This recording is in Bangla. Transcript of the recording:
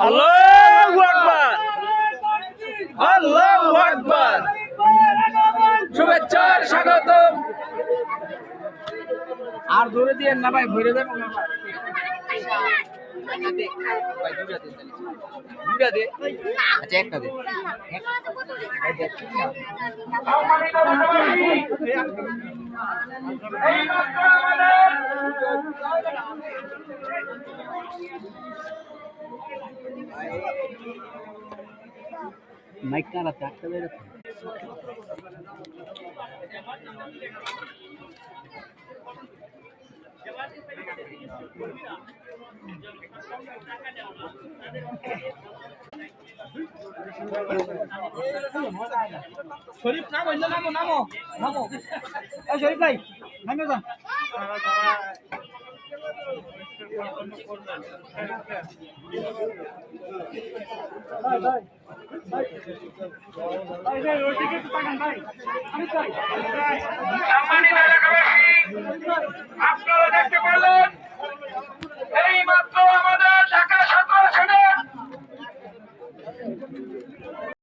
আল্লাহু আকবার, আল্লাহু আকবার। শুভেচ্ছার স্বাগতম। আর ধরে দিয়ে না ভাই, ভরে দেবো না দুটা দে, আচ্ছা একটা দে। মাইক কারা চারটা বের শরীফ নামো, নামো নামো নামো, শরীফ ভাই নামে যান। আপনারা দেখতে পেলেন